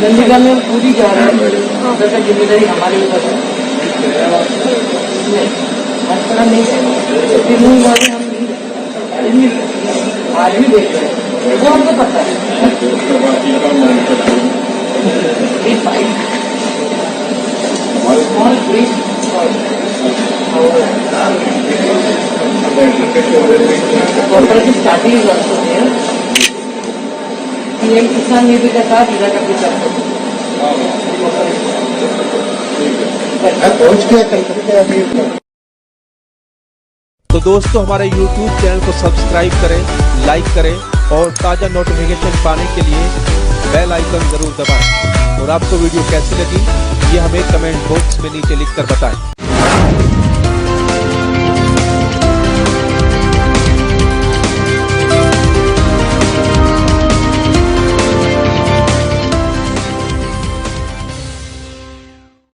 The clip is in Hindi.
नंदीग्राम में पूरी जा रहे हैं, जिम्मेदारी हमारे ऊपर है। थोड़ा नहीं आज भी देख रहे हैं, वो हमको पता है। स्टार्टिंग पीएम किसान निधि का साथ इधर का भी करते पहुंच गया कलकत्ते अभी। तो दोस्तों हमारे YouTube चैनल को सब्सक्राइब करें, लाइक करें और ताज़ा नोटिफिकेशन पाने के लिए बेल आइकन जरूर दबाएं। और आपको वीडियो कैसी लगी ये हमें कमेंट बॉक्स में नीचे लिखकर बताएं।